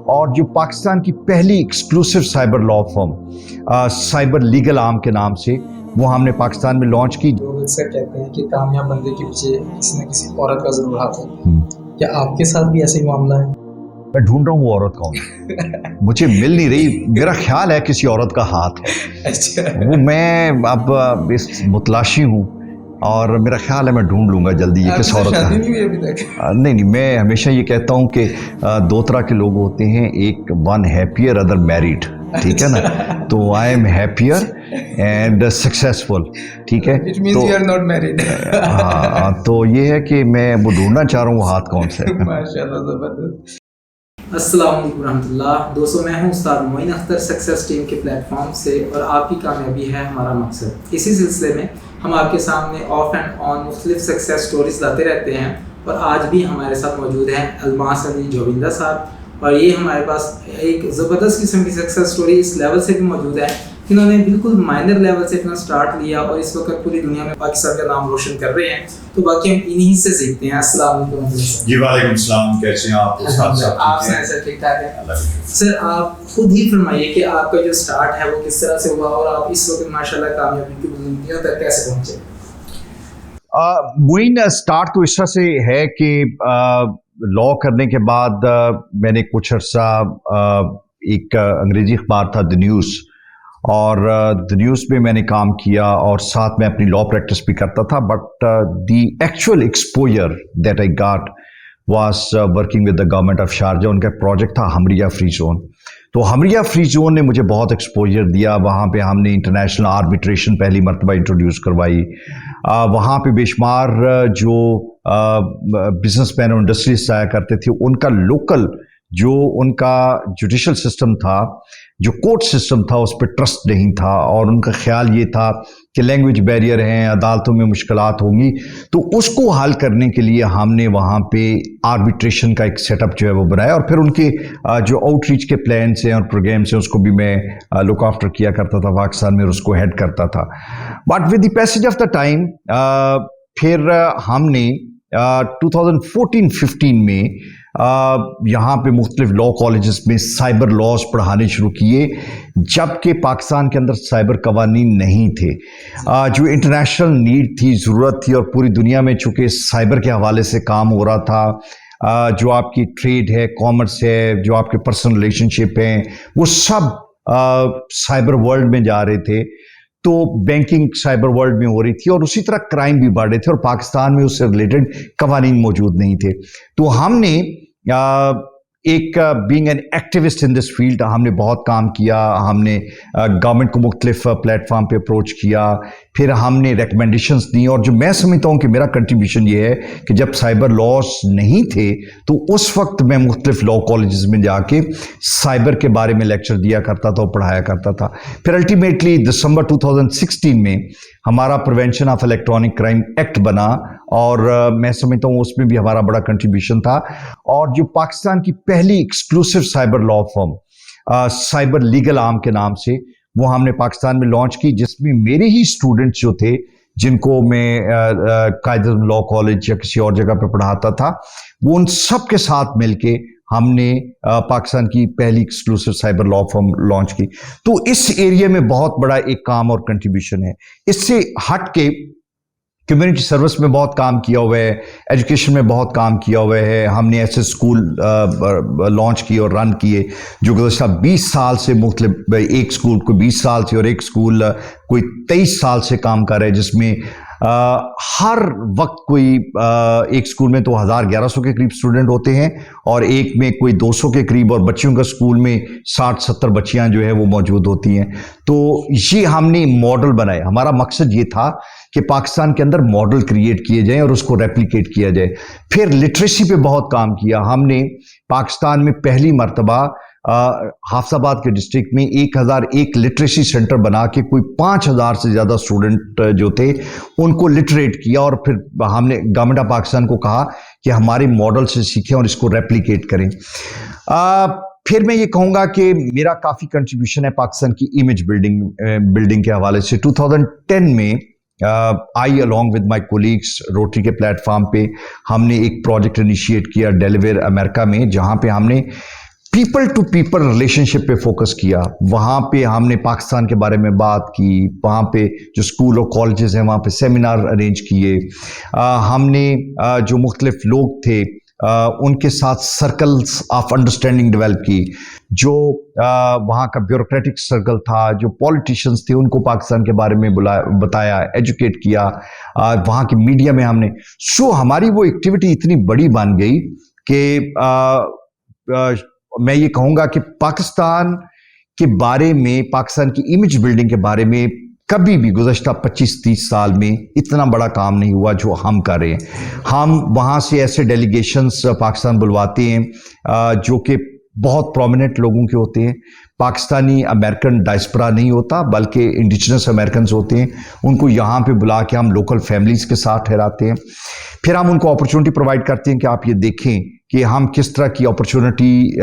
और जो पाकिस्तान की पहली exclusive cyber law firm cyber legal arm के नाम से वो हमने पाकिस्तान में लॉन्च की। लोग अक्सर कहते हैं कि कामयाब बंदे के पीछे किसी न किसी औरत का जरूर हाथ है। क्या आपके साथ भी ऐसे ही मामला है? मैं ढूंढ रहा हूँ वो औरत कौन है, मुझे मिल नहीं रही। मेरा ख्याल है किसी औरत का हाथ है। अच्छा। वो मैं अब इस मुतलाशी हूँ और मेरा ख्याल है मैं ढूंढ लूंगा जल्दी ये किस औरत का शादी है। नहीं हुई अभी तक? नहीं, मैं हमेशा ये कहता हूँ कि दो तरह के लोग होते हैं, एक वन हैप्पियर अदर मैरिड, ठीक है ना। तो I am happier and successful, ठीक है। It means तो you are not married. हाँ, तो ये है कि मैं वो ढूंढना चाह रहा हूँ वो हाथ कौन सा है। माशाल्लाह, जबरदस्त। अस्सलाम वालेकुम रहमतुल्लाह। दोस्तों, मैं हूं उस्ताद मोइन अख्तर सक्सेस टीम के प्लेटफॉर्म से और आपकी कामयाबी है हमारा मकसद। इसी सिलसिले में हम आपके सामने ऑफ एंड ऑन मुख्तलिफ सक्सेस स्टोरीज लाते रहते हैं और आज भी हमारे साथ मौजूद हैं अलमास अली जोविंदा साहब। और ये हमारे पास एक ज़बरदस्त किस्म की सक्सेस स्टोरी इस लेवल से भी मौजूद है कि उन्होंने बिल्कुल माइनर लेवल से अपना स्टार्ट लिया और इस वक्त पूरी दुनिया में पाकिस्तान का नाम रोशन कर रहे हैं। तो बाकी हम इन्हीं से सीखते हैं। अस्सलाम वालेकुम सर। जी वालेकुम सलाम, कैसे हैं आप? आप सर ठीक ठाक हैं? सर आप खुद ही फरमाइए कि आपका जो स्टार्ट है वो किस तरह से हुआ और आप इस वक्त माशाल्लाह कामयाबी की बुलंदियों तक कैसे पहुंचे? मोइन स्टार्ट तो इस तरह से है कि लॉ करने के बाद मैंने कुछ अर्सा एक अंग्रेजी अखबार था द न्यूज़, और द न्यूज़ में मैंने काम किया और साथ में अपनी लॉ प्रैक्टिस भी करता था। But the actual exposure that I got was working with the government of Sharjah. उनका प्रोजेक्ट था हमरिया फ्री जोन। तो हमरिया फ्री जोन ने मुझे बहुत एक्सपोजर दिया। वहाँ पे हमने इंटरनेशनल आर्बिट्रेशन पहली मरतबा इंट्रोड्यूस करवाई। वहाँ पे बेशुमार जो बिजनेसमैन और इंडस्ट्रीज आया करते थे, उनका लोकल जो उनका जुडिशल सिस्टम था, जो कोर्ट सिस्टम था, उस पर ट्रस्ट नहीं था और उनका ख्याल ये था कि लैंग्वेज बैरियर हैं, अदालतों में मुश्किलात होंगी। तो उसको हल करने के लिए हमने वहाँ पे आर्बिट्रेशन का एक सेटअप जो है वो बनाया और फिर उनके जो आउटरीच के प्लान्स हैं और प्रोग्राम्स हैं उसको भी मैं लुक आफ्टर किया करता था पाकिस्तान में और उसको हेड करता था। But with the passage of the time फिर हमने 2014-15 में यहाँ पे मुख्तलिफ लॉ कॉलेजेस में साइबर लॉज पढ़ाने शुरू किए, जबकि पाकिस्तान के अंदर साइबर कवानीन नहीं थे। जो इंटरनेशनल नीड थी, ज़रूरत थी, और पूरी दुनिया में चूँकि साइबर के हवाले से काम हो रहा था, जो आपकी ट्रेड है, कॉमर्स है, जो आपके पर्सनल रिलेशनशिप हैं, वो सब साइबर वर्ल्ड में जा रहे थे। तो बैंकिंग साइबर वर्ल्ड में हो रही थी और उसी तरह क्राइम भी बढ़ रहे थे और पाकिस्तान में उससे रिलेटेड कवानीन मौजूद नहीं थे। तो हमने एक being an activist in this field हमने बहुत काम किया। हमने गवर्नमेंट को मुख्तलिफ प्लेटफॉर्म पे अप्रोच किया, फिर हमने रिकमेंडेशंस दी। और जो मैं समझता हूँ कि मेरा कंट्रीब्यूशन ये है कि जब साइबर लॉज नहीं थे तो उस वक्त मैं मुख्तलिफ लॉ कॉलेजेस में जाके साइबर के बारे में लेक्चर दिया करता था और पढ़ाया करता था। फिर अल्टीमेटली दिसंबर 2016 में हमारा prevention of electronic crime act बना और मैं समझता हूँ उसमें भी हमारा बड़ा कंट्रीब्यूशन था। और जो पाकिस्तान की पहली exclusive cyber law firm cyber legal arm के नाम से वो हमने पाकिस्तान में लॉन्च की, जिसमें मेरे ही स्टूडेंट्स जो थे, जिनको मैं कायदे लॉ कॉलेज या किसी और जगह पे पढ़ाता था, वो उन सब के साथ मिलके हमने पाकिस्तान की पहली exclusive cyber law firm launch की। तो इस एरिया में बहुत बड़ा एक काम और कंट्रीब्यूशन है। इससे हट के कम्युनिटी सर्विस में बहुत काम किया हुआ है, एजुकेशन में बहुत काम किया हुआ है। हमने ऐसे स्कूल लॉन्च किए और रन किए जो गुज़श्ता 20 साल से मुख्तलिफ, एक स्कूल को 20 साल से और एक स्कूल कोई 23 साल से काम कर रहा है, जिसमें हर वक्त कोई एक स्कूल में तो 1100 के करीब स्टूडेंट होते हैं और एक में कोई 200 के करीब, और बच्चियों का स्कूल में 60-70 बच्चियां जो है वो मौजूद होती हैं। तो ये हमने मॉडल बनाए। हमारा मकसद ये था कि पाकिस्तान के अंदर मॉडल क्रिएट किए जाएं और उसको रेप्लिकेट किया जाए। फिर लिटरेसी पे बहुत काम किया हमने। पाकिस्तान में पहली मरतबा हाफिजाबाद के डिस्ट्रिक्ट में 1001 लिटरेसी सेंटर बना के कोई 5000 से ज़्यादा स्टूडेंट जो थे उनको लिटरेट किया और फिर हमने गवर्नमेंट ऑफ पाकिस्तान को कहा कि हमारे मॉडल से सीखें और इसको रेप्लिकेट करें। फिर मैं ये कहूँगा कि मेरा काफ़ी कंट्रीब्यूशन है पाकिस्तान की इमेज बिल्डिंग के हवाले से। 2010 में I along with my colleagues Rotary के प्लेटफॉर्म पे हमने एक प्रोजेक्ट इनिशिएट किया डेलावेयर अमेरिका में, जहाँ पे हमने पीपल टू पीपल रिलेशनशिप पे फोकस किया। वहाँ पे हमने पाकिस्तान के बारे में बात की, वहाँ पे जो स्कूल और कॉलेजेस हैं वहाँ पे सेमिनार अरेंज किए। हमने जो मुख्तलिफ लोग थे उनके साथ सर्कल्स ऑफ अंडरस्टैंडिंग डेवलप की। जो वहाँ का ब्यूरोक्रेटिक सर्कल था, जो पॉलिटिशियंस थे, उनको पाकिस्तान के बारे में बताया, एजुकेट किया। वहाँ की मीडिया में हमने हमारी वो एक्टिविटी इतनी बड़ी बन गई कि मैं ये कहूँगा कि पाकिस्तान के बारे में, पाकिस्तान की इमेज बिल्डिंग के बारे में कभी भी गुज़श्ता 25-30 साल में इतना बड़ा काम नहीं हुआ जो हम कर रहे हैं। हम वहाँ से ऐसे डेलीगेशंस पाकिस्तान बुलवाते हैं जो कि बहुत प्रोमिनेंट लोगों के होते हैं। पाकिस्तानी अमेरिकन डायस्पोरा नहीं होता, बल्कि इंडिजिनस अमेरिकन होते हैं। उनको यहाँ पे बुला के हम लोकल फैमिलीज़ के साथ ठहराते हैं। फिर हम उनको अपॉर्चुनिटी प्रोवाइड करते हैं कि आप ये देखें कि हम किस तरह की अपॉर्चुनिटी,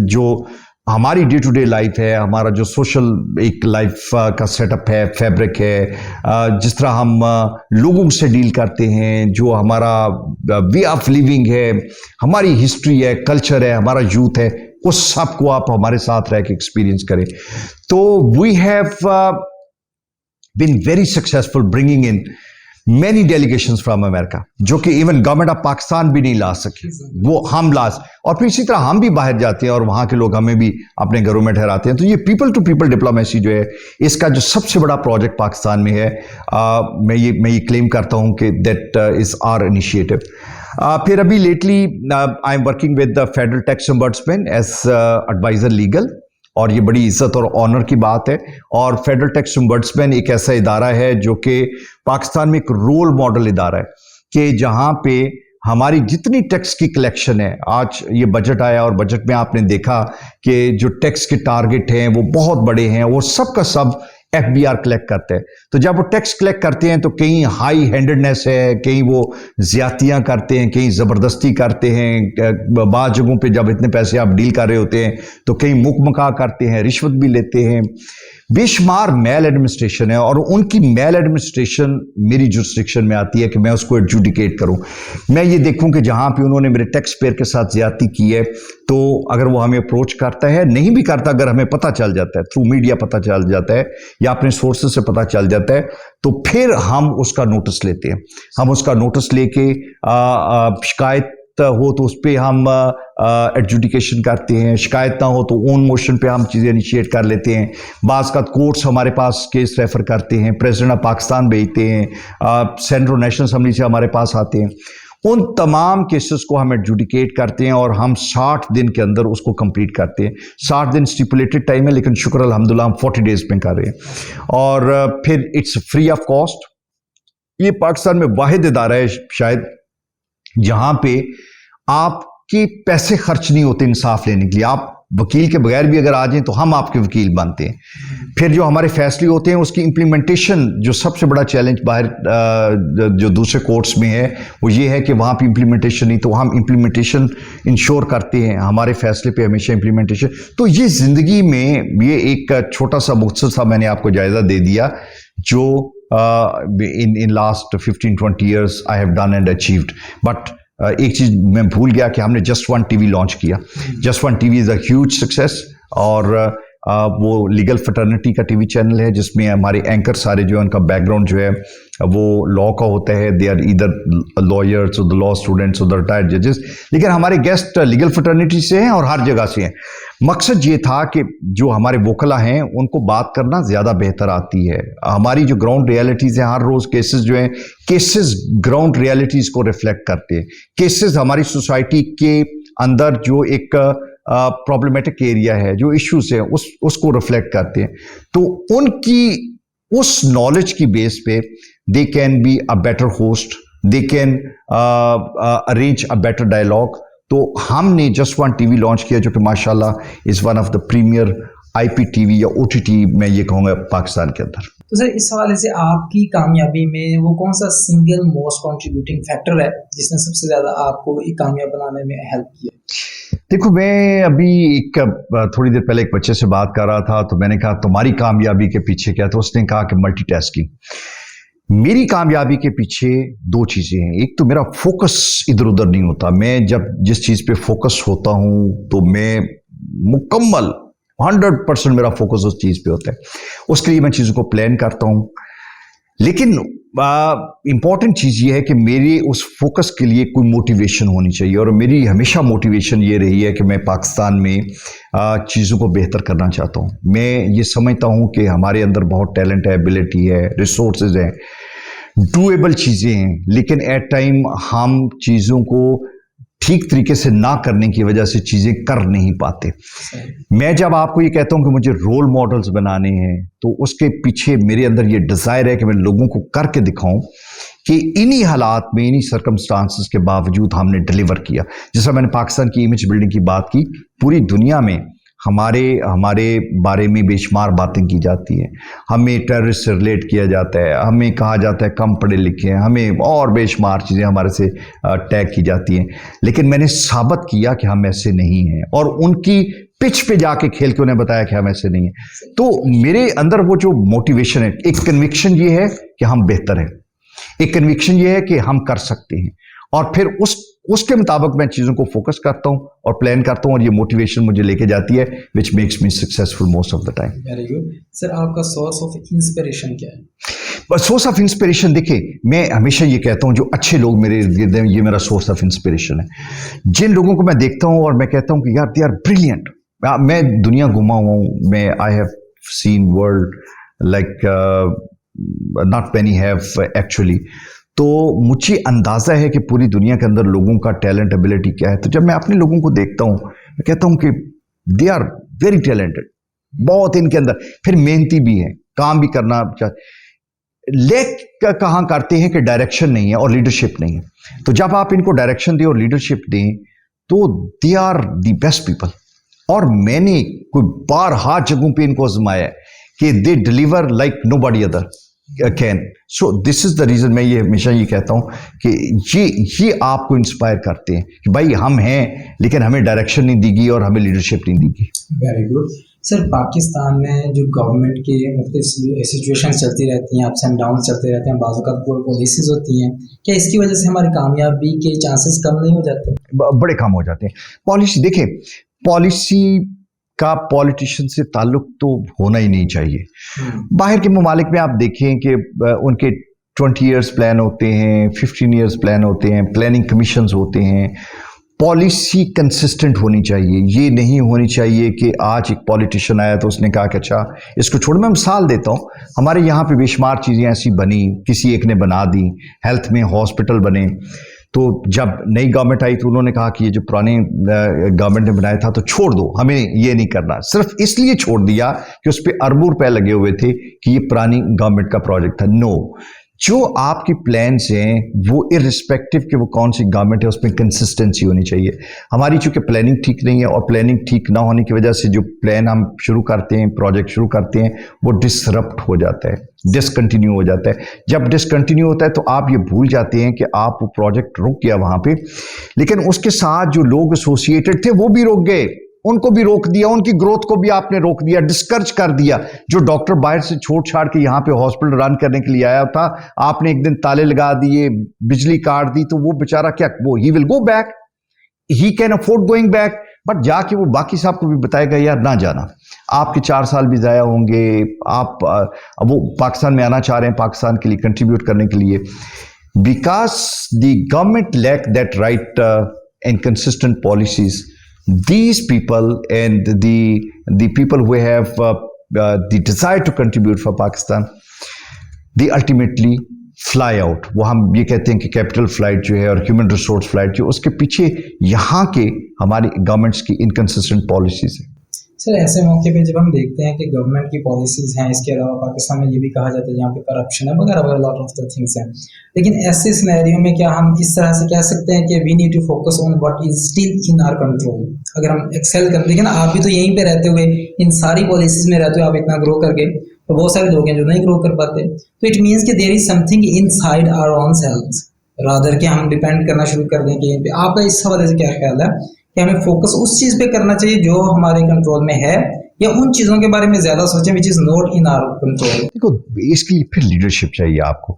जो हमारी डे टू डे लाइफ है, हमारा जो सोशल एक लाइफ का सेटअप है, फैब्रिक है, जिस तरह हम लोगों से डील करते हैं, जो हमारा वे ऑफ लिविंग है, हमारी हिस्ट्री है, कल्चर है, हमारा यूथ है, उस सब को आप हमारे साथ रह के एक्सपीरियंस करें। तो we have been very successful bringing in many delegations from America, जो कि इवन गवर्नमेंट ऑफ पाकिस्तान भी नहीं ला सके, वो हम और फिर इसी तरह हम भी बाहर जाते हैं और वहाँ के लोग हमें भी अपने घरों में ठहराते हैं। तो ये पीपल टू पीपल डिप्लोमेसी जो है, इसका जो सबसे बड़ा प्रोजेक्ट पाकिस्तान में है, मैं ये क्लेम करता हूँ कि दैट इज़ आवर इनिशिएटिव। फिर अभी lately I am working with the federal tax ombudsman as advisor legal, और ये बड़ी इज्जत और ऑनर की बात है। और फेडरल टैक्स ओम्बड्समैन एक ऐसा इदारा है जो कि पाकिस्तान में एक रोल मॉडल इदारा है, कि जहाँ पे हमारी जितनी टैक्स की कलेक्शन है, आज ये बजट आया और बजट में आपने देखा कि जो टैक्स के टारगेट हैं वो बहुत बड़े हैं, वो सब का सब FBR कलेक्ट करते हैं। तो जब वो टैक्स कलेक्ट करते हैं तो कहीं हाई हैंडेडनेस है, कहीं वो ज्यादतियां करते हैं, कहीं ज़बरदस्ती करते हैं। बाद जगहों पे जब इतने पैसे आप डील कर रहे होते हैं तो कहीं मुकमका करते हैं, रिश्वत भी लेते हैं। बेशुमार मेल एडमिनिस्ट्रेशन है, और उनकी मेल एडमिनिस्ट्रेशन मेरी जुरिस्डिक्शन में आती है कि मैं उसको एडजुडिकेट करूं। मैं ये देखूं कि जहां पे उन्होंने मेरे टैक्स पेयर के साथ ज्यादती की है, तो अगर वो हमें अप्रोच करता है, नहीं भी करता, अगर हमें पता चल जाता है, थ्रू मीडिया पता चल जाता है या अपने सोर्सेज से पता चल जाता है, तो फिर हम उसका नोटिस लेते हैं। हम उसका नोटिस लेके शिकायत हो तो उस पर हम एडजुडिकेशन करते हैं, शिकायत ना हो तो ओन मोशन पे हम चीज़ें इनिशिएट कर लेते हैं। बाज़ का कोर्ट्स हमारे पास केस रेफर करते हैं, प्रेसिडेंट ऑफ पाकिस्तान भेजते हैं, सेंट्रल नेशनल असम्बली से हमारे पास आते हैं। उन तमाम केसेस को हम एडजुडिकेट करते हैं और हम 60 दिन के अंदर उसको कंप्लीट करते हैं। 60 दिन स्टिपुलेटेड टाइम है, लेकिन शुक्र अल्हम्दुलिल्लाह हम 40 डेज में कर रहे हैं। और फिर इट्स फ्री ऑफ कॉस्ट। ये पाकिस्तान में वाहिद इदारा है शायद जहां पे आपके पैसे खर्च नहीं होते इंसाफ लेने के लिए। आप वकील के बगैर भी अगर आ जाएं तो हम आपके वकील बनते हैं। फिर जो हमारे फैसले होते हैं उसकी इम्प्लीमेंटेशन, जो सबसे बड़ा चैलेंज बाहर जो दूसरे कोर्ट्स में है, वो ये है कि वहाँ पे इम्प्लीमेंटेशन नहीं, तो हम इम्प्लीमेंटेशन इंश्योर करते हैं, हमारे फैसले पे हमेशा इम्प्लीमेंटेशन। तो ये ज़िंदगी में ये एक छोटा सा मुख्तसर सा मैंने आपको जायज़ा दे दिया जो in last 15-20 years I have done and achieved. But एक चीज मैं भूल गया कि हमने जस्ट वन टीवी लॉन्च किया। Just one TV is a huge success, और वो लीगल फटर्निटी का टीवी चैनल है जिसमें हमारे एंकर सारे जो है उनका बैकग्राउंड जो है वो लॉ का होता है। दे आर ईदर लॉयर्स और द लॉ स्टूडेंट्स और द रिटायर्ड जजेस, लेकिन हमारे गेस्ट लीगल फटर्निटी से हैं और हर जगह से हैं। मकसद ये था कि जो हमारे वोकला हैं उनको बात करना ज़्यादा बेहतर आती है। हमारी जो ग्राउंड रियलिटीज़ हैं, हर रोज़ केसेस जो हैं, केसेस ग्राउंड रियलिटीज़ को रिफ्लेक्ट करते हैं। केसेस हमारी सोसाइटी के अंदर जो एक प्रॉब्लमेटिक एरिया है, जो इश्यूज है, उसको रिफ्लेक्ट करते हैं। तो उनकी उस नॉलेज की बेस पे they can be a better host, they can arrange a better dialogue. तो हमने जस्ट वन टीवी लॉन्च किया जो कि माशाल्लाह is one of the premier IPTV या OTT मैं ये कहूँगा पाकिस्तान के अंदर। तो सर, इस हवाले से आपकी कामयाबी में वो कौन सा सिंगल मोस्ट कंट्रीब्यूटिंग फैक्टर है जिसने सबसे ज़्यादा आपको ये कामयाब बनाने में हेल्प किया? देखो, मैं अभी थोड़ी देर पहले एक बच्चे से बात कर रहा था, तो मैंने कहा तुम्हारी कामयाबी के पीछे क्या? तो उसने कहा कि मल्टीटास्किंग। मेरी कामयाबी के पीछे दो चीज़ें हैं। एक तो मेरा फोकस इधर उधर नहीं होता। मैं जब जिस चीज़ पे फोकस होता हूँ तो मैं मुकम्मल 100% मेरा फोकस उस चीज़ पे होता है। उसके लिए मैं चीज़ों को प्लान करता हूँ। लेकिन इम्पॉर्टेंट चीज़ ये है कि मेरे उस फोकस के लिए कोई मोटिवेशन होनी चाहिए, और मेरी हमेशा मोटिवेशन ये रही है कि मैं पाकिस्तान में चीज़ों को बेहतर करना चाहता हूँ। मैं ये समझता हूँ कि हमारे अंदर बहुत टैलेंट है, एबिलिटी है, रिसोर्सेज हैं, डूएबल चीज़ें हैं, लेकिन एट टाइम हम चीज़ों को ठीक तरीके से ना करने की वजह से चीज़ें कर नहीं पाते। मैं जब आपको ये कहता हूँ कि मुझे रोल मॉडल्स बनाने हैं, तो उसके पीछे मेरे अंदर ये डिज़ायर है कि मैं लोगों को करके दिखाऊं कि इन्हीं हालात में, इन्हीं सर्कमस्टांसेस के बावजूद हमने डिलीवर किया। जैसा मैंने पाकिस्तान की इमेज बिल्डिंग की बात की, पूरी दुनिया में हमारे बारे में बेशुमार बातें की जाती हैं, हमें टेररिस्ट से रिलेट किया जाता है, हमें कहा जाता है कम पढ़े लिखे हैं, हमें और बेशुमार चीज़ें हमारे से टैग की जाती हैं। लेकिन मैंने साबित किया कि हम ऐसे नहीं हैं, और उनकी पिच पे जाके खेल के उन्हें बताया कि हम ऐसे नहीं हैं। तो मेरे अंदर वो जो मोटिवेशन है, एक कन्विक्शन ये है कि हम बेहतर हैं, एक कन्विक्शन ये है कि हम कर सकते हैं, और फिर उसके मुताबिक मैं चीज़ों को फोकस करता हूं और प्लान करता हूं, और ये मोटिवेशन मुझे लेके जाती है, which makes me successful most of the time. Very good sir, आपका सोर्स ऑफ इंस्पिरेशन क्या है? बस सोर्स ऑफ इंस्पिरेशन, देखिए मैं हमेशा ये कहता हूं, जो अच्छे लोग मेरे इर्द गिर्द हैं, ये मेरा सोर्स ऑफ इंस्पिरेशन है। जिन लोगों को मैं देखता हूं और मैं कहता हूं कि यार दे आर ब्रिलियंट। मैं दुनिया घुमा हुआ हूं, मैं I have seen world like not many have actually. तो मुझे अंदाज़ा है कि पूरी दुनिया के अंदर लोगों का टैलेंट, एबिलिटी क्या है। तो जब मैं अपने लोगों को देखता हूँ, मैं कहता हूँ कि दे आर वेरी टैलेंटेड, बहुत इनके अंदर, फिर मेहनती भी हैं, काम भी करना लेक कहाँ करते हैं कि डायरेक्शन नहीं है और लीडरशिप नहीं है। तो जब आप इनको डायरेक्शन दें और लीडरशिप दें, तो they are the best people. और मैंने कोई बारहा जगहों पे इनको आजमाया है कि they deliver like nobody other can. So this is the reason मैं ये हमेशा ये कहता हूँ कि ये आपको इंस्पायर करते हैं कि भाई हम हैं, लेकिन हमें डायरेक्शन नहीं दी गई और हमें लीडरशिप नहीं दी गई। वेरी गुड सर, पाकिस्तान में जो गवर्नमेंट की मुख्तलिफ सिचुएशन चलती रहती हैं, अप्स एंड डाउन चलते रहते हैं, बाज़ औक़ात पॉलिसीज़ होती हैं, क्या इसकी वजह से हमारी कामयाबी के चांसेस कम नहीं हो जाते? बड़े कम हो जाते हैं। पॉलिसी देखिए, पॉलिसी का पॉलिटिशियन से ताल्लुक तो होना ही नहीं चाहिए। बाहर के ममालिक में आप देखें कि उनके 20 ईयर्स प्लान होते हैं, 15 ईयर्स प्लान होते हैं, प्लानिंग कमीशंस होते हैं। पॉलिसी कंसिस्टेंट होनी चाहिए, ये नहीं होनी चाहिए कि आज एक पॉलिटिशियन आया तो उसने कहा कि अच्छा इसको छोड़। मैं मिसाल देता हूँ, हमारे यहाँ पे बेशुमार चीज़ें ऐसी बनी, किसी एक ने बना दी, हेल्थ में हॉस्पिटल बने। तो जब नई गवर्नमेंट आई तो उन्होंने कहा कि ये जो पुरानी गवर्नमेंट ने बनाया था तो छोड़ दो, हमें ये नहीं करना। सिर्फ इसलिए छोड़ दिया कि उस पर अरबों रुपए लगे हुए थे कि ये पुरानी गवर्नमेंट का प्रोजेक्ट था। नो, जो आपकी प्लान्स हैं वो इर्रिस्पेक्टिव कि वो कौन सी गवर्नमेंट है, उसमें कंसिस्टेंसी होनी चाहिए। हमारी चूंकि प्लानिंग ठीक नहीं है, और प्लानिंग ठीक ना होने की वजह से जो प्लान हम शुरू करते हैं, प्रोजेक्ट शुरू करते हैं, वो डिसरप्ट हो जाता है, डिसकंटिन्यू हो जाता है। जब डिसकंटिन्यू होता है तो आप ये भूल जाते हैं कि आप वो प्रोजेक्ट रुक गया वहाँ पे, लेकिन उसके साथ जो लोग एसोसिएटेड थे वो भी रुक गए, उनको भी रोक दिया, उनकी ग्रोथ को भी आपने रोक दिया, डिस्करेज कर दिया। जो डॉक्टर बाहर से छोड़ छाड़ के यहाँ पे हॉस्पिटल रन करने के लिए आया था, आपने एक दिन ताले लगा दिए, बिजली काट दी, तो वो बेचारा क्या, वो he will go back, he can afford going back, but जाके वो बाकी साहब को भी बताएगा यार ना जाना, आपके 4 साल भी ज़ाया होंगे। आप वो पाकिस्तान में आना चाह रहे हैं पाकिस्तान के लिए कंट्रीब्यूट करने के लिए, because the government lack that right and consistent policies. These people and the people who have the desire to contribute for Pakistan, they ultimately fly out। वो हम ये कहते हैं कि कैपिटल फ्लाइट जो है और ह्यूमन रिसोर्स फ्लाइट जो, उसके पीछे यहाँ के हमारी गवर्नमेंट्स की इनकंसिस्टेंट पॉलिसीज है। सर, ऐसे मौके पे जब हम देखते हैं कि गवर्नमेंट की पॉलिसीज़ हैं, इसके अलावा पाकिस्तान में ये भी कहा जाता है जहाँ पे करप्शन है वगैरह वगैरह, लॉट ऑफ द थिंग्स हैं, लेकिन ऐसे सिनेरियो में क्या हम इस तरह से कह सकते हैं कि we need to focus on what is still in our control? अगर हम एक्सेल कर, देखिए ना, आप भी तो यहीं पे रहते हुए, इन सारी पॉलिसीज़ में रहते हुए आप इतना ग्रो कर गए, तो बहुत सारे लोग हैं जो नहीं ग्रो कर पाते। तो इट मीन्स कि there is something inside our own selves, rather कि हम डिपेंड करना शुरू कर दें कहीं पे। आपका इस हवाले से क्या ख्याल है कि हमें फोकस उस चीज़ पे करना चाहिए जो हमारे कंट्रोल में है, या उन चीज़ों के बारे में ज़्यादा सोचें which is not in our control? देखो, इसके लिए फिर लीडरशिप चाहिए आपको।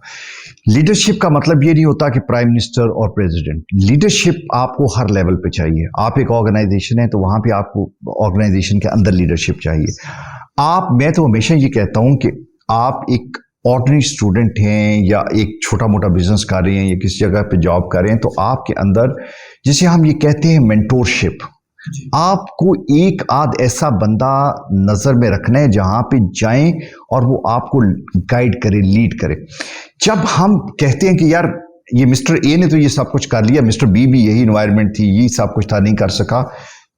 लीडरशिप का मतलब ये नहीं होता कि प्राइम मिनिस्टर और प्रेसिडेंट। लीडरशिप आपको हर लेवल पे चाहिए। आप एक ऑर्गेनाइजेशन है तो वहां पे आपको ऑर्गेनाइजेशन के अंदर लीडरशिप चाहिए। मैं तो हमेशा ये कहता हूं कि आप एक ऑर्डिनरी स्टूडेंट हैं या एक छोटा मोटा बिजनेस कर रहे हैं या किसी जगह पे जॉब कर रहे हैं, तो आपके अंदर जिसे हम ये कहते हैं मेंटोरशिप, आपको एक आध ऐसा बंदा नजर में रखना है जहां पे जाएं और वो आपको गाइड करे, लीड करे। जब हम कहते हैं कि यार ये मिस्टर ए ने तो ये सब कुछ कर लिया, मिस्टर बी भी यही इन्वायरमेंट थी, ये सब कुछ था, नहीं कर सका,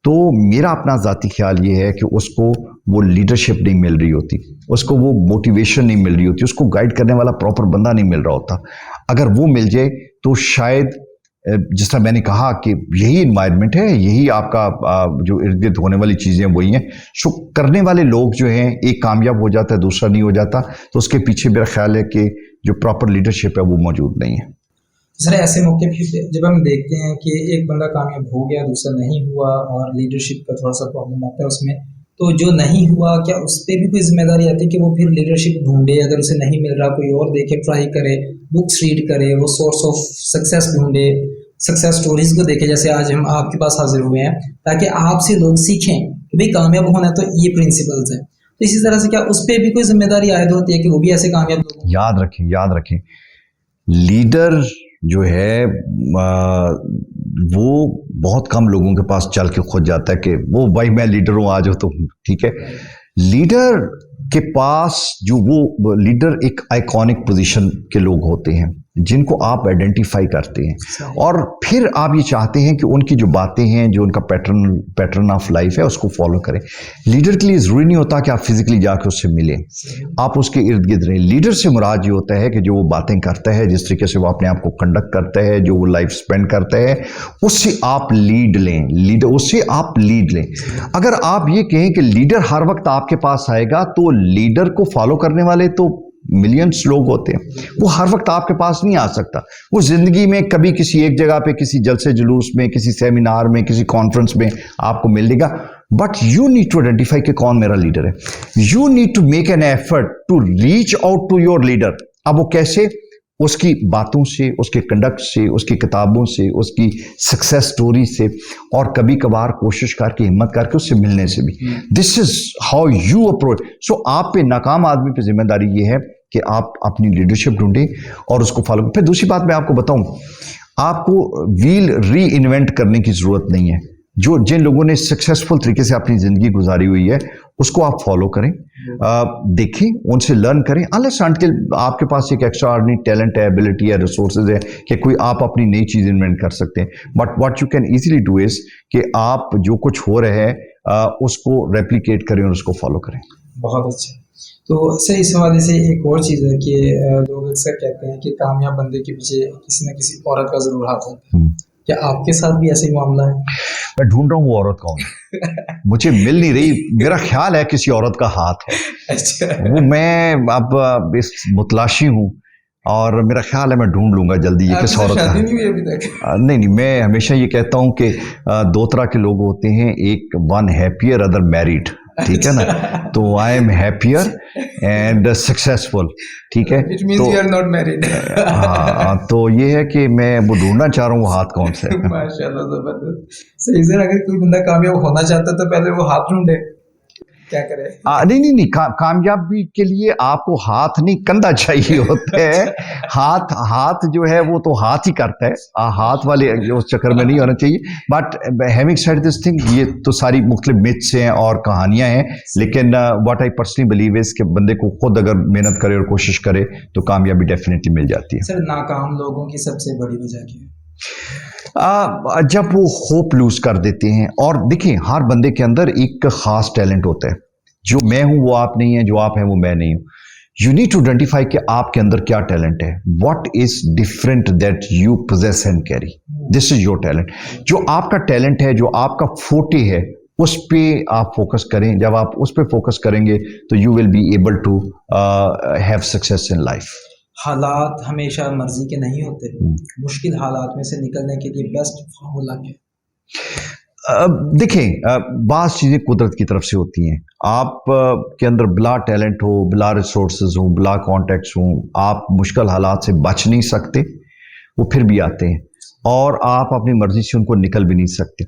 तो मेरा अपना जाती ख्याल ये है कि उसको वो लीडरशिप नहीं मिल रही होती, उसको वो मोटिवेशन नहीं मिल रही होती, उसको गाइड करने वाला प्रॉपर बंदा नहीं मिल रहा होता। अगर वो मिल जाए तो शायद जिस तरह मैंने कहा कि यही इन्वायरमेंट है, यही आपका जो इर्द गिर्द होने वाली चीज़ें वही हैं। सो करने वाले लोग जो हैं, एक कामयाब हो जाता है, दूसरा नहीं हो जाता, तो उसके पीछे मेरा ख्याल है कि जो प्रॉपर लीडरशिप है वो मौजूद नहीं है। सर ऐसे मौके पे जब हम देखते हैं कि एक बंदा कामयाब हो गया, दूसरा नहीं हुआ और लीडरशिप का थोड़ा सा प्रॉब्लम आता है उसमें, तो जो नहीं हुआ क्या उस पर भी कोई जिम्मेदारी आती है कि वो फिर लीडरशिप ढूंढे? अगर उसे नहीं मिल रहा, कोई और देखे, ट्राई करे, बुक्स रीड करे, वो सोर्स ऑफ सक्सेस ढूंढे, सक्सेस स्टोरीज को देखे, जैसे आज हम आपके पास हाजिर हुए हैं, ताकि आपसे लोग सीखें कि भाई कामयाब होना है तो ये प्रिंसिपल्स हैं। तो इसी तरह से क्या उस पर भी कोई जिम्मेदारी आयद होती है कि वो भी ऐसे कामयाब लोग हों? याद रखें, लीडर जो है वो बहुत कम लोगों के पास चल के खुद जाता है कि वो भाई मैं लीडर हूं, आ जाओ तुम, ठीक है। लीडर के पास जो वो लीडर एक आइकॉनिक पोजीशन के लोग होते हैं जिनको आप आइडेंटिफाई करते हैं और फिर आप ये चाहते हैं कि उनकी जो बातें हैं, जो उनका पैटर्न ऑफ लाइफ है, उसको फॉलो करें। लीडर के लिए जरूरी नहीं होता कि आप फिजिकली जाकर उससे मिलें, आप उसके इर्द गिर्द रहें। लीडर से मुराद ये होता है कि जो वो बातें करता है, जिस तरीके से वो अपने आप को कंडक्ट करता है, जो वो लाइफ स्पेंड करता है, उससे आप लीड लें, उससे आप लीड लें। अगर आप ये कहें कि लीडर हर वक्त आपके पास आएगा, तो लीडर को फॉलो करने वाले तो मिलियंस लोग होते हैं, वो हर वक्त आपके पास नहीं आ सकता। वो जिंदगी में कभी किसी एक जगह पे, किसी जलसे जुलूस में, किसी सेमिनार में, किसी कॉन्फ्रेंस में आपको मिल लेगा, but you need to identify कि कौन मेरा लीडर है। You need to make an effort to reach out to your leader. अब वो कैसे? उसकी बातों से, उसके कंडक्ट से, उसकी किताबों से, उसकी सक्सेस स्टोरी से, और कभी कभार कोशिश करके, हिम्मत करके उससे मिलने से भी। This is how you approach. So आप पे, नाकाम आदमी पे जिम्मेदारी ये है कि आप अपनी लीडरशिप ढूंढें और उसको फॉलो करें। फिर दूसरी बात मैं आपको बताऊं, आपको व्हील री इन्वेंट करने की जरूरत नहीं है। जिन लोगों ने सक्सेसफुल तरीके से अपनी जिंदगी गुजारी हुई है, उसको आप फॉलो करें, देखें, उनसे लर्न करें। अनलेस अनटिल आपके पास एक एक्स्ट्रा ऑर्डिनरी टैलेंट है, एबिलिटी है, रिसोर्सेज है कि कोई आप अपनी नई चीज इन्वेंट कर सकते हैं। But what you can easily do is कि आप जो कुछ हो रहे हैं उसको रेप्लिकेट करें और उसको फॉलो करें। बहुत अच्छा। तो सर इस हवाले से एक और चीज़ है कि लोग अक्सर कहते हैं कि कामयाब बंदे के पीछे किसी न किसी औरत का जरूर हाथ होता है। क्या आपके साथ भी ऐसे ही मामला है? मैं ढूंढ रहा हूँ वो औरत कौन है, मुझे मिल नहीं रही। मेरा ख्याल है किसी औरत का हाथ है। अच्छा। वो मैं अब इस मुतलाशी हूँ और मेरा ख्याल है मैं ढूंढ लूंगा जल्दी ये किस औरत का शादी है। नहीं हुई अभी तक? नहीं, मैं हमेशा ये कहता हूँ कि दो तरह के लोग होते हैं, एक वन हैप्पियर, अदर मैरिड, ठीक है ना। तो I am happier and successful, ठीक है। इट मींस तो यू आर नॉट मैरिड। हाँ, तो ये है कि मैं वो ढूंढना चाह रहा हूँ वो हाथ कौन सा है। माशाल्लाह, जबरदस्त। सही सर, अगर कोई बंदा कामयाब होना चाहता है तो पहले वो हाथ ढूंढे, क्या करे? नहीं, कामयाबी के लिए आपको हाथ नहीं, कंधा चाहिए होता है। हाथ जो है वो तो हाथ ही करता है, हाथ वाले उस चक्कर में नहीं होना चाहिए। But having said this thing, ये तो सारी मुख्तलिफ मिथ्स हैं और कहानियां हैं, लेकिन what I personally believe is कि बंदे को खुद अगर मेहनत करे और कोशिश करे तो कामयाबी डेफिनेटली मिल जाती है। सर नाकाम लोगों की सबसे बड़ी वजह क्या है? जब वो होप लूज कर देते हैं। और देखिए, हर बंदे के अंदर एक खास टैलेंट होता है। जो मैं हूं वो आप नहीं है, जो आप हैं वो मैं नहीं हूं। यू नीड टू आइडेंटिफाई कि आपके अंदर क्या टैलेंट है, what is different that you possess and carry, this is your talent. जो आपका टैलेंट है, जो आपका फोटे है, उस पे आप फोकस करें। जब आप उस पे फोकस करेंगे तो you will be able to have success in life. हालात हमेशा मर्जी के नहीं होते। मुश्किल हालात में से निकलने के लिए बेस्ट फार्मूला क्या है? देखें, बाज़ चीज़ें कुदरत की तरफ से होती हैं। आप के अंदर बिला टैलेंट हो, बिला रिसोर्सेज हो, बिला कॉन्टैक्ट्स हो, आप मुश्किल हालात से बच नहीं सकते, वो फिर भी आते हैं और आप अपनी मर्ज़ी से उनको निकल भी नहीं सकते।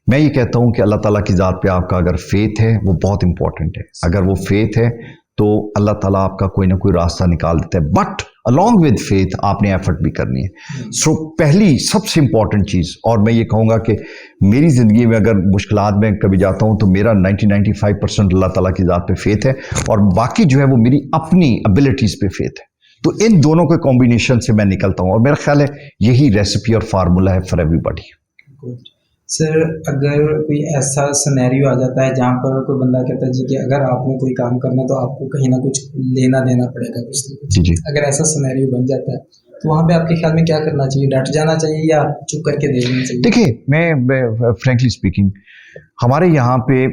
मैं ये कहता हूँ कि अल्लाह ताला की ज़ात पे आपका अगर फेथ है, वो बहुत इंपॉर्टेंट है। अगर वो फेथ है तो अल्लाह ताला आपका कोई ना कोई रास्ता निकाल देता है, बट अलॉन्ग विद फेथ आपने एफर्ट भी करनी है। सो पहली सबसे इंपॉर्टेंट चीज़, और मैं ये कहूँगा कि मेरी ज़िंदगी में अगर मुश्किलात में कभी जाता हूँ तो मेरा 90-95% अल्लाह ताला की ज़ात पे फेथ है और बाकी जो है वो मेरी अपनी एबिलिटीज़ पे फेथ है। तो इन दोनों के कॉम्बिनेशन से मैं निकलता हूँ और मेरा ख्याल है यही रेसिपी और फार्मूला है फॉर एवरीबॉडी। गुड सर, अगर कोई ऐसा सिनेरियो आ जाता है जहाँ पर कोई बंदा कहता है जी कि अगर आपने कोई काम करना है तो आपको कहीं ना कुछ लेना देना पड़ेगा कुछ ना कुछ, जी जी। अगर ऐसा सिनेरियो बन जाता है तो वहाँ पे आपके ख्याल में क्या करना चाहिए? डट जाना चाहिए या चुप करके दे देना चाहिए? देखिए, मैं फ्रेंकली स्पीकिंग हमारे यहाँ पे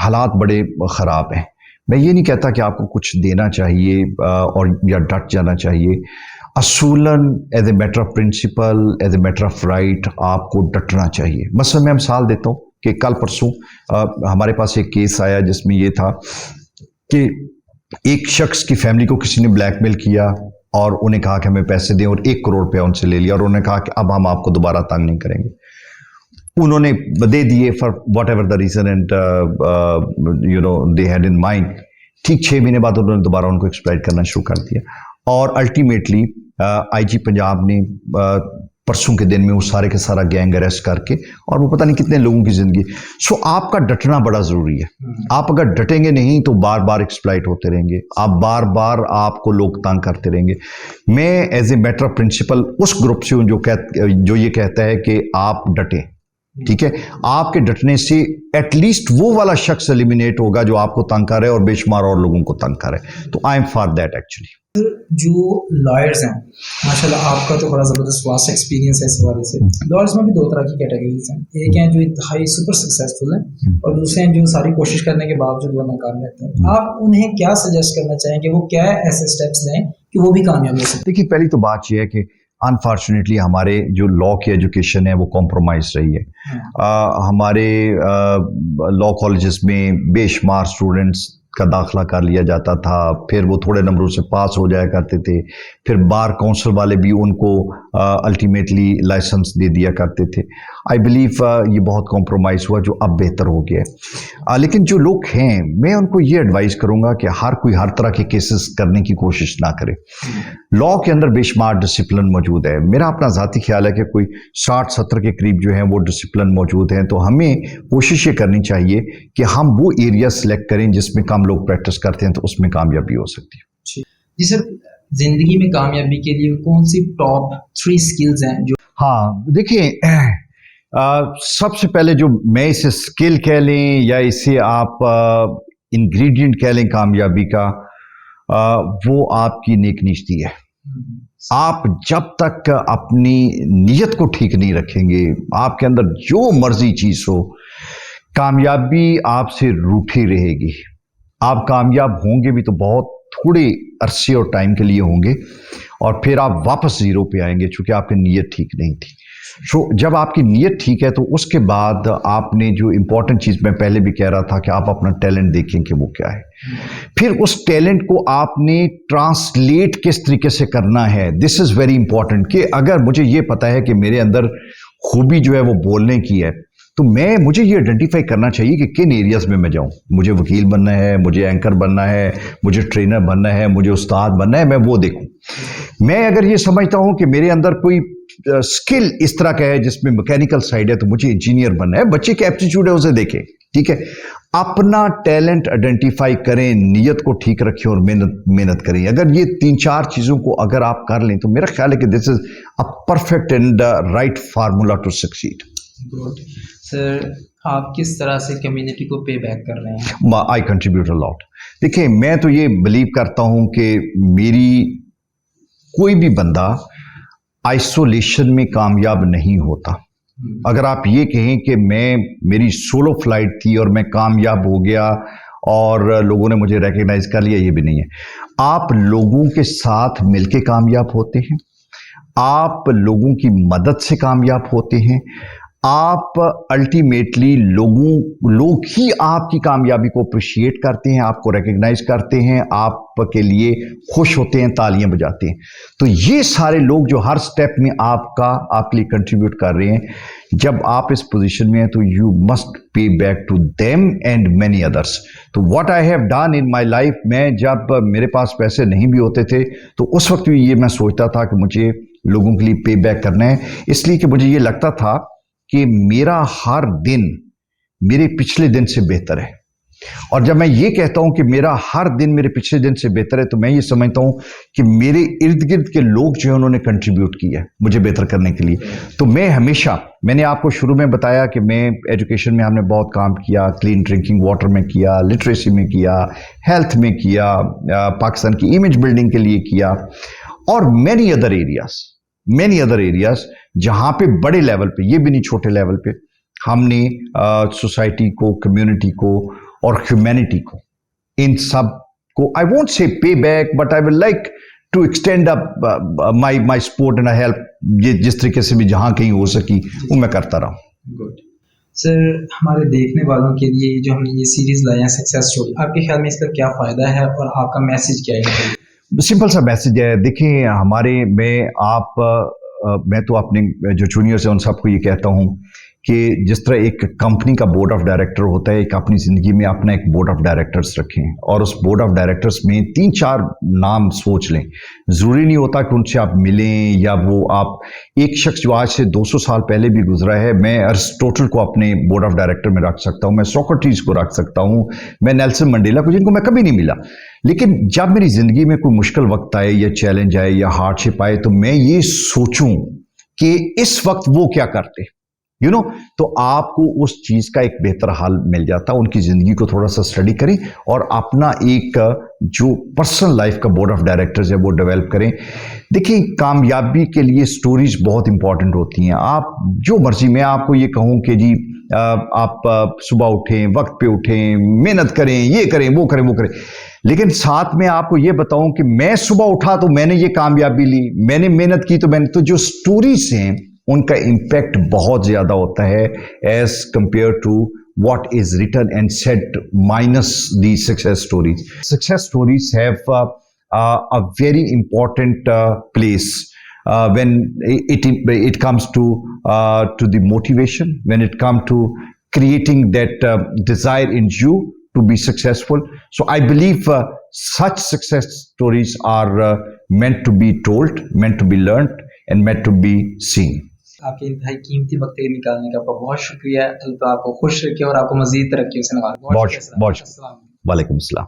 हालात बड़े ख़राब हैं। मैं ये नहीं कहता कि आपको कुछ देना चाहिए और या डट जाना चाहिए। असूलन as a matter of principle, as a matter of right आपको डटना चाहिए। मसलन मैं मिसाल देता हूँ कि कल परसों हमारे पास एक केस आया जिसमें ये था कि एक शख्स की फैमिली को किसी ने ब्लैकमेल किया और उन्हें कहा कि हमें पैसे दें और 1 करोड़ रुपया उनसे ले लिया और उन्होंने कहा कि अब हम आपको दोबारा तंग नहीं करेंगे। उन्होंने दे दिए for whatever the reason and they had in mind. ठीक 6 महीने बाद उन्होंने दोबारा उनको एक्सप्लॉइट करना शुरू कर दिया और अल्टीमेटली आईजी पंजाब ने परसों के दिन में वो सारे के सारा गैंग अरेस्ट करके और वो पता नहीं कितने लोगों की जिंदगी। सो आपका डटना बड़ा जरूरी है। आप अगर डटेंगे नहीं तो बार बार एक्सप्लॉइट होते रहेंगे, आप बार बार आपको लोग तंग करते रहेंगे। मैं as a matter of principle उस ग्रुप से हूँ जो ये कहता है कि आप डटें, ठीक है। आपके डटने से एटलीस्ट वो वाला शख्स एलिमिनेट होगा जो आपको तंग कर रहा है और बेशुमार और लोगों को तंग कर रहा है। तो I am for that actually. जो लॉयर्स हैं, माशाल्लाह आपका तो बड़ा ज़बरदस्त वास्ट एक्सपीरियंस है इस हवाले से। लॉयर्स में भी 2 तरह की कैटेगरीज हैं, एक हैं जो इंतहाई सुपर सक्सेसफुल हैं और दूसरे हैं जो सारी कोशिश करने के बावजूद वो नाकाम रहते हैं। आप उन्हें क्या सजेस्ट करना चाहेंगे, वो क्या ऐसे स्टेप्स लें कि वो भी कामयाब हो सके? देखिए, पहली तो बात यह है कि अनफॉर्चुनेटली हमारे जो लॉ की एजुकेशन है वो कॉम्प्रोमाइज रही है। हमारे लॉ कॉलेजेस में बेशुमार स्टूडेंट्स का दाखिला कर लिया जाता था, फिर वो थोड़े नंबरों से पास हो जाया करते थे, फिर बार काउंसिल वाले भी उनको अल्टीमेटली लाइसेंस दे दिया करते थे। आई बिलीव ये बहुत कॉम्प्रोमाइज़ हुआ जो अब बेहतर हो गया है। लेकिन जो लोग हैं, मैं उनको ये एडवाइस करूँगा कि हर कोई हर तरह के केसेस करने की कोशिश ना करे। लॉ के अंदर बेशुमार डिसिप्लिन मौजूद है। मेरा अपना ज़ाती ख्याल है कि कोई 60-70 के करीब जो है वो डिसिप्लिन मौजूद हैं। तो हमें कोशिश ये करनी चाहिए कि हम वो एरिया सेलेक्ट करें जिसमें कम लोग प्रैक्टिस करते हैं, तो उसमें कामयाबी हो सकती है। जी सर, जिंदगी में कामयाबी के लिए कौन सी टॉप 3 स्किल्स हैं जो? हाँ, देखिए, सबसे पहले जो मैं इसे स्किल कह लें या इसे आप इंग्रेडिएंट कह लें कामयाबी का, वो आपकी नेकनीयती है। आप जब तक अपनी नीयत को ठीक नहीं रखेंगे, आपके अंदर जो मर्जी चीज हो, कामयाबी आपसे रूठी रहेगी। आप कामयाब होंगे भी तो बहुत थोड़े अरसे और टाइम के लिए होंगे और फिर आप वापस जीरो पे आएंगे, चूंकि आपकी नीयत ठीक नहीं थी। सो जब आपकी नीयत ठीक है तो उसके बाद आपने जो इंपॉर्टेंट चीज़ मैं पहले भी कह रहा था कि आप अपना टैलेंट देखें कि वो क्या है, फिर उस टैलेंट को आपने ट्रांसलेट किस तरीके से करना है। दिस इज़ वेरी इंपॉर्टेंट कि अगर मुझे ये पता है कि मेरे अंदर खूबी जो है वो बोलने की है, तो मुझे ये आइडेंटिफाई करना चाहिए कि किन एरियाज में मैं जाऊं। मुझे वकील बनना है, मुझे एंकर बनना है, मुझे ट्रेनर बनना है, मुझे उस्ताद बनना है, मैं वो देखूं। मैं अगर ये समझता हूं कि मेरे अंदर कोई स्किल इस तरह का है जिसमें मैकेनिकल साइड है, तो मुझे इंजीनियर बनना है। बच्चे की एप्टीट्यूड है, उसे देखें, ठीक है। अपना टैलेंट आइडेंटिफाई करें, नीयत को ठीक रखें और मेहनत करें। अगर ये 3-4 चीज़ों को अगर आप कर लें तो मेरा ख्याल है कि this is a perfect and right formula to succeed. Sir, आप किस तरह से कम्युनिटी को पे बैक कर रहे हैं? आई कंट्रीब्यूट अ लॉट। देखिए, मैं तो ये बिलीव करता हूं कि कोई भी बंदा आइसोलेशन में कामयाब नहीं होता। अगर आप ये कहें कि मेरी सोलो फ्लाइट थी और मैं कामयाब हो गया और लोगों ने मुझे रिकग्नाइज कर लिया, ये भी नहीं है। आप लोगों के साथ मिलके कामयाब होते हैं, आप लोगों की मदद से कामयाब होते हैं, आप अल्टीमेटली लोग ही आपकी कामयाबी को अप्रिशिएट करते हैं, आपको रिकग्नाइज करते हैं, आपके लिए खुश होते हैं, तालियां बजाते हैं। तो ये सारे लोग जो हर स्टेप में आपके लिए कंट्रीब्यूट कर रहे हैं, जब आप इस पोजीशन में हैं तो you must pay back to them and many others. तो what I have done in my life, मैं जब मेरे पास पैसे नहीं भी होते थे तो उस वक्त भी ये मैं सोचता था कि मुझे लोगों के लिए पे बैक करना है, इसलिए कि मुझे ये लगता था कि मेरा हर दिन मेरे पिछले दिन से बेहतर है। और जब मैं ये कहता हूं कि मेरा हर दिन मेरे पिछले दिन से बेहतर है, तो मैं ये समझता हूं कि मेरे इर्द गिर्द के लोग जो है उन्होंने कंट्रीब्यूट किया है मुझे बेहतर करने के लिए। तो मैं हमेशा, मैंने आपको शुरू में बताया कि मैं एजुकेशन में हमने बहुत काम किया, क्लीन ड्रिंकिंग वाटर में किया, लिटरेसी में किया, हेल्थ में किया, पाकिस्तान की इमेज बिल्डिंग के लिए किया, और मैनी अदर एरियाज जहां पे बड़े लेवल पे, ये भी नहीं छोटे लेवल पे, हमने सोसाइटी को, कम्युनिटी को और ह्यूमैनिटी को, इन सब को, आई won't say pay back, but I will like to extend up my support and help, ये जिस तरीके से भी जहां कहीं हो सकी वो मैं करता रहा। गुड सर, हमारे देखने वालों के लिए जो हमने ये सीरीज लाए हैं सक्सेस स्टोरी, आपके ख्याल में इसका क्या फायदा है और आपका मैसेज क्या है? सिंपल सा मैसेज है। देखिए, मैं तो अपने जो जूनियर्स हैं उन सबको ये कहता हूं कि जिस तरह एक कंपनी का बोर्ड ऑफ डायरेक्टर होता है, एक अपनी जिंदगी में अपना एक बोर्ड ऑफ डायरेक्टर्स रखें, और उस बोर्ड ऑफ डायरेक्टर्स में 3-4 नाम सोच लें। जरूरी नहीं होता कि उनसे आप मिलें, या वो आप, एक शख्स जो आज से 200 साल पहले भी गुजरा है, मैं अरिस्टोटल को अपने बोर्ड ऑफ डायरेक्टर में रख सकता हूं, मैं सोक्रेटिस को रख सकता हूं, मैं नेल्सन मंडेला को, जिनको मैं कभी नहीं मिला, लेकिन जब मेरी जिंदगी में कोई मुश्किल वक्त आए या चैलेंज आए या हार्डशिप आए, तो मैं ये सोचूं कि इस वक्त वो क्या करते, तो आपको उस चीज का एक बेहतर हाल मिल जाता। उनकी जिंदगी को थोड़ा सा स्टडी करें और अपना एक जो पर्सनल लाइफ का बोर्ड ऑफ डायरेक्टर्स है वो डेवलप करें। देखिए, कामयाबी के लिए स्टोरीज बहुत इंपॉर्टेंट होती हैं। आप जो मर्जी, मैं आपको ये कहूं कि जी आप सुबह उठें, वक्त पे उठें, मेहनत करें, ये करें, वो करें, लेकिन साथ में आपको ये बताऊं कि मैं सुबह उठा तो मैंने ये कामयाबी ली, मैंने मेहनत की तो जो स्टोरीज हैं उनका इंपैक्ट बहुत ज्यादा होता है as compared to what is written and said minus the success stories. Success stories have a very important place when it comes to the motivation, when it comes to creating that desire in you to be successful. So I believe such success stories are meant to be told, meant to be learned, and meant to be seen. आपके इंतहाई कीमती वक्त निकालने का आपका बहुत शुक्रिया। अल्लाह आपको खुश रखे और आपको मजीद तरक्की से नवाजे। बहुत वालेकुम अस्सलाम।